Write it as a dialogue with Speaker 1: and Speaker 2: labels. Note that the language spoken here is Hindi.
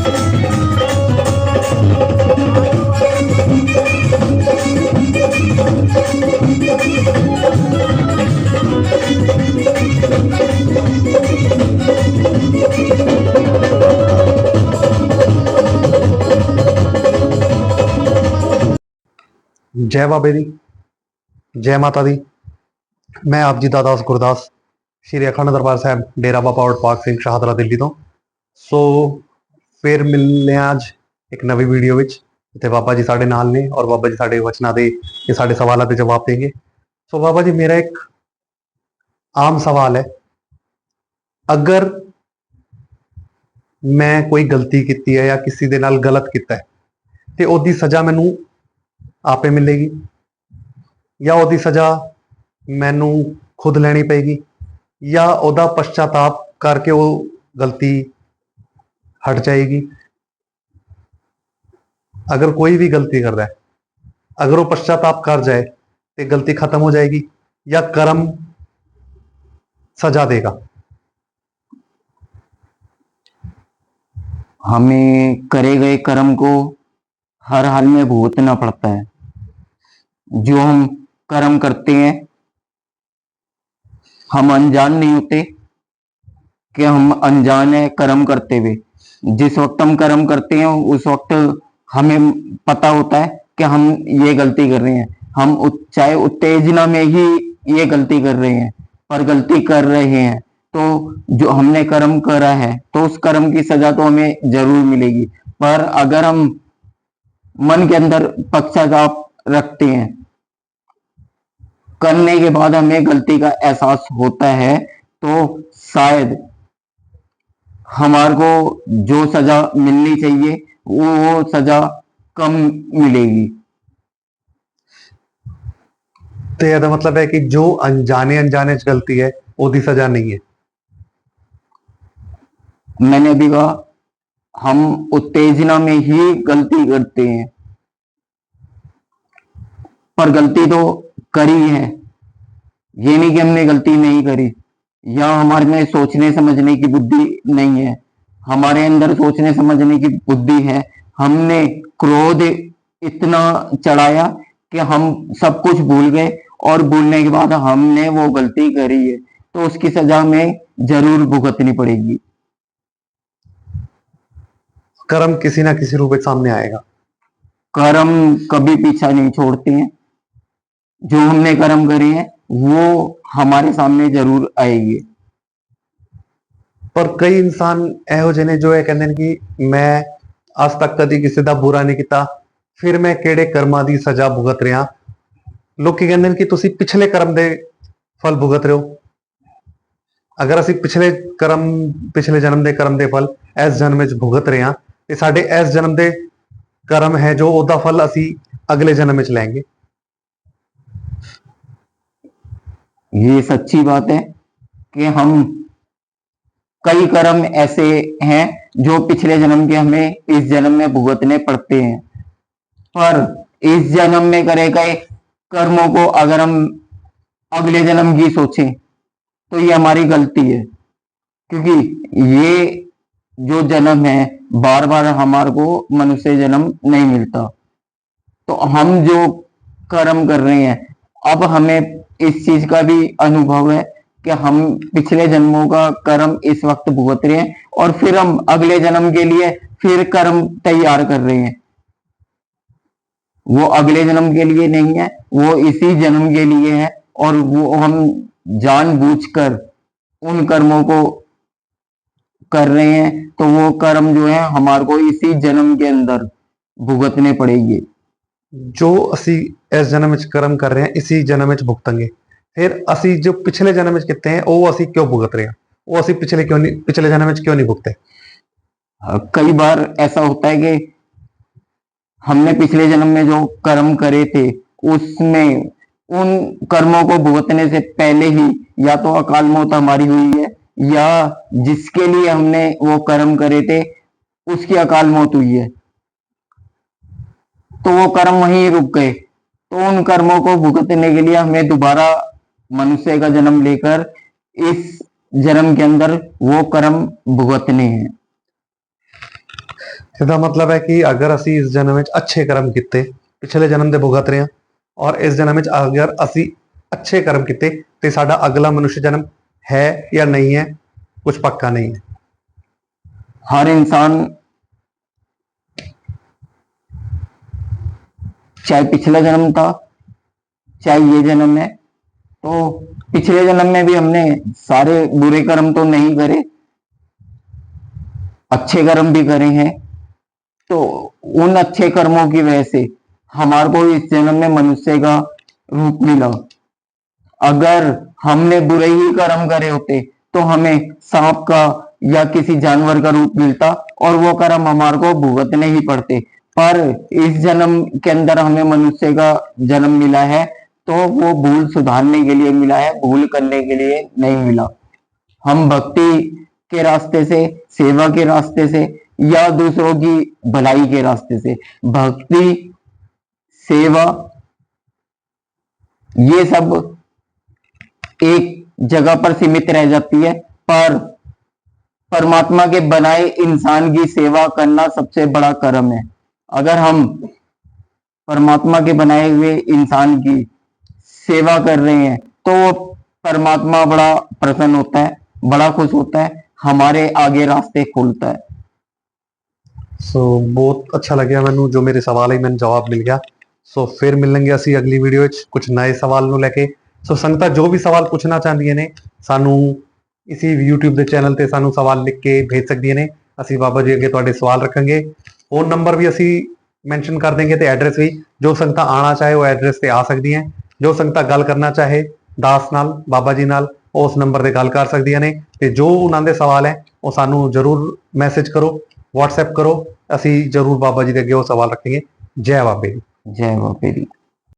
Speaker 1: जय बाबे दी, जय माता दी। मैं आप जी दादास गुरदास, श्री अखंड दरबार साहब डेरा बाबा वड़पाक सिंह शाहदरा दिल्ली तो। सो फिर मिलने आज एक नवी वीडियो विच जिथे बाबा जी साढ़े नाल ने और बाबा जी साढ़े वचना दे ये साढ़े सवालों के जवाब देंगे। सो बाबा जी, मेरा एक आम सवाल है, अगर मैं कोई गलती की है या किसी दे नाल गलत किया है तो ओदी सज़ा मैनू आपे मिलेगी या ओदी सज़ा मैनू खुद लैनी पेगी या ओदा पश्चाताप करके वो गलती हट जाएगी? अगर कोई भी गलती कर रहा है, अगर वो पश्चाताप कर जाए तो गलती खत्म हो जाएगी या कर्म सजा देगा?
Speaker 2: हमें करे गए कर्म को हर हाल में भुगतना पड़ता है। जो हम कर्म करते हैं, हम अनजान नहीं होते कि हम अनजान है कर्म करते हुए। जिस वक्त हम कर्म करते हैं उस वक्त हमें पता होता है कि हम ये गलती कर रहे हैं। हम चाहे उत्तेजना में ही ये गलती कर रहे हैं, पर गलती कर रहे हैं तो जो हमने कर्म करा है तो उस कर्म की सजा तो हमें जरूर मिलेगी। पर अगर हम मन के अंदर पश्चाताप रखते हैं, करने के बाद हमें गलती का एहसास होता है, तो शायद हमारे को जो सजा मिलनी चाहिए वो सजा कम मिलेगी।
Speaker 1: तो यह मतलब है कि जो अनजाने अनजाने गलती है ओदी सजा नहीं है।
Speaker 2: मैंने अभी कहा, हम उत्तेजना में ही गलती करते हैं, पर गलती तो करी है। ये नहीं कि हमने गलती नहीं करी, या हमारे में सोचने समझने की बुद्धि नहीं है। हमारे अंदर सोचने समझने की बुद्धि है। हमने क्रोध इतना चढ़ाया कि हम सब कुछ भूल गए और भूलने के बाद हमने वो गलती करी है, तो उसकी सजा हमें जरूर भुगतनी पड़ेगी।
Speaker 1: कर्म किसी ना किसी रूप में सामने आएगा।
Speaker 2: कर्म कभी पीछा नहीं छोड़ते हैं। जो हमने कर्म करे हैं वो हमारे सामने जरूर आएगी।
Speaker 1: पर कई इंसान एहो ਜਿਹੇ ने जो है कहते हैं कि मैं आज तक कभी किसी का बुरा नहीं किया, फिर मैं ਕਿਹੜੇ कर्मां की सजा भुगत रहा। लोग कहते हैं कि तुसी पिछले कर्म के फल भुगत रहे हो। अगर ਅਸੀਂ पिछले जन्म के कर्म के फल इस जन्म में भुगत रहे हैं तो साडे इस जन्म के कर्म है जो ओदा फल असी अगले जन्म में लेंगे।
Speaker 2: ये सच्ची बात है कि हम कई कर्म ऐसे हैं जो पिछले जन्म के हमें इस जन्म में भुगतने पड़ते हैं। पर इस जन्म में करे गए कर्मों को अगर हम अगले जन्म की सोचें तो ये हमारी गलती है, क्योंकि ये जो जन्म है बार बार हमारे को मनुष्य जन्म नहीं मिलता। तो हम जो कर्म कर रहे हैं, अब हमें इस चीज का भी अनुभव है कि हम पिछले जन्मों का कर्म इस वक्त भुगत रहे हैं और फिर हम अगले जन्म के लिए फिर कर्म तैयार कर रहे हैं। वो अगले जन्म के लिए नहीं है, वो इसी जन्म के लिए है, और वो हम जानबूझकर उन कर्मों को कर रहे हैं, तो वो कर्म जो है हमारे को इसी जन्म के अंदर भुगतने पड़ेंगे।
Speaker 1: जो असी इस जन्म में कर्म कर रहे हैं इसी जन्म में भुगतेंगे। फिर असी जो पिछले जन्म में किते हैं वो असी क्यों भुगत रहे हैं? वो असी पिछले जन्म में क्यों नहीं भुगते?
Speaker 2: कई बार ऐसा होता है कि हमने पिछले जन्म में जो कर्म करे थे उसमें उन कर्मों को भुगतने से पहले ही या तो अकाल मौत हमारी हुई है, या जिसके लिए हमने वो कर्म करे थे उसकी अकाल मौत हुई है, तो वो कर्म वहीं रुक गए। तो उन कर्मों को भुगतने के लिए हमें दोबारा मनुष्य का जन्म लेकर इस जन्म के अंदर वो कर्म भुगतने हैं।
Speaker 1: ਇਹਦਾ ਮਤਲਬ ਹੈ ਕਿ ਅਗਰ ਅਸੀਂ ਇਸ ਜਨਮ ਵਿੱਚ ਅੱਛੇ ਕਰਮ ਕੀਤੇ, ਪਿਛਲੇ ਜਨਮ ਦੇ ਭੁਗਤ ਰਹੇ ਹਾਂ, ਔਰ ਇਸ ਜਨਮ ਵਿੱਚ ਅਗਰ ਅਸੀਂ ਅੱਛੇ ਕਰਮ ਕੀਤੇ ਤੇ ਸਾਡਾ ਅਗਲਾ ਮਨੁੱਖ ਜਨਮ ਹੈ ਜਾਂ ਨਹੀਂ ਹੈ, ਕੁਝ ਪੱਕਾ ਨਹੀਂ ਹੈ।
Speaker 2: हर इंसान चाहे पिछला जन्म था चाहे ये जन्म है, तो पिछले जन्म में भी हमने सारे बुरे कर्म तो नहीं करे, अच्छे कर्म भी करे हैं। तो उन अच्छे कर्मों की वजह से हमारे को इस जन्म में मनुष्य का रूप मिला। अगर हमने बुरे ही कर्म करे होते तो हमें सांप का या किसी जानवर का रूप मिलता और वो कर्म हमारे को भुगतने ही पड़ते। पर इस जन्म के अंदर हमें मनुष्य का जन्म मिला है, तो वो भूल सुधारने के लिए मिला है, भूल करने के लिए नहीं मिला। हम भक्ति के रास्ते से, सेवा के रास्ते से या दूसरों की भलाई के रास्ते से, भक्ति सेवा ये सब एक जगह पर सीमित रह जाती है, पर परमात्मा के बनाए इंसान की सेवा करना सबसे बड़ा कर्म है। अगर हम परमात्मा के बनाए हुए इंसान की सेवा कर रहे हैं तो वो परमात्मा बड़ा प्रसन्न होता है, बड़ा खुश होता है, हमारे आगे रास्ते खोलता है।
Speaker 1: ਸੋ ਬਹੁਤ ਅੱਛਾ ਲੱਗਿਆ ਮੈਨੂੰ, ਜੋ ਮੇਰੇ ਸਵਾਲ ਹੈ ਮੈਨੂੰ ਜਵਾਬ ਮਿਲ ਗਿਆ। ਸੋ ਫਿਰ ਮਿਲਾਂਗੇ ਅਸੀਂ ਅਗਲੀ ਵੀਡੀਓ ਵਿੱਚ ਕੁਝ ਨਏ ਸਵਾਲ ਨੂੰ ਲੈ ਕੇ। ਸੋ ਸੰਗਤਾਂ ਜੋ ਵੀ ਸਵਾਲ ਪੁੱਛਣਾ ਚਾਹੁੰਦੀਆਂ ਨੇ ਸਾਨੂੰ ਇਸੀ YouTube ਦੇ ਚੈਨਲ ਤੇ ਸਾਨੂੰ ਸਵਾਲ ਲਿਖ ਕੇ ਭੇਜ ਸਕਦੀਆਂ ਨੇ। ਅਸੀਂ ਬਾਬਾ ਜੀ ਅੱਗੇ ਤੁਹਾਡੇ ਸਵਾਲ ਰੱਖਾਂਗੇ। ਫੋਨ ਨੰਬਰ ਵੀ ਅਸੀਂ ਮੈਂਸ਼ਨ ਕਰ ਦੇंगे ਤੇ ਐਡਰੈਸ ਵੀ। ਜੋ ਸੰਗਤਾਂ ਆਣਾ ਚਾਹੇ ਉਹ ਐਡਰੈਸ ਤੇ ਆ ਸਕਦੀਆਂ। ਜੋ ਸੰਗਤਾਂ ਗੱਲ ਕਰਨਾ ਚਾਹੇ ਦਾਸ ਨਾਲ, ਬਾਬਾ ਜੀ ਨਾਲ, ਉਸ ਨੰਬਰ ਤੇ ਗੱਲ ਕਰ ਸਕਦੀਆਂ ਨੇ। ਤੇ ਜੋ ਉਹਨਾਂ ਦੇ ਸਵਾਲ ਹੈ ਉਹ ਸਾਨੂੰ ਜ਼ਰੂਰ ਮੈਸੇਜ ਕਰੋ, WhatsApp करो, ਅਸੀਂ जरूर बाबा जी के अगे वो सवाल रखेंगे। जय बाबे।
Speaker 2: जय बाबे दी।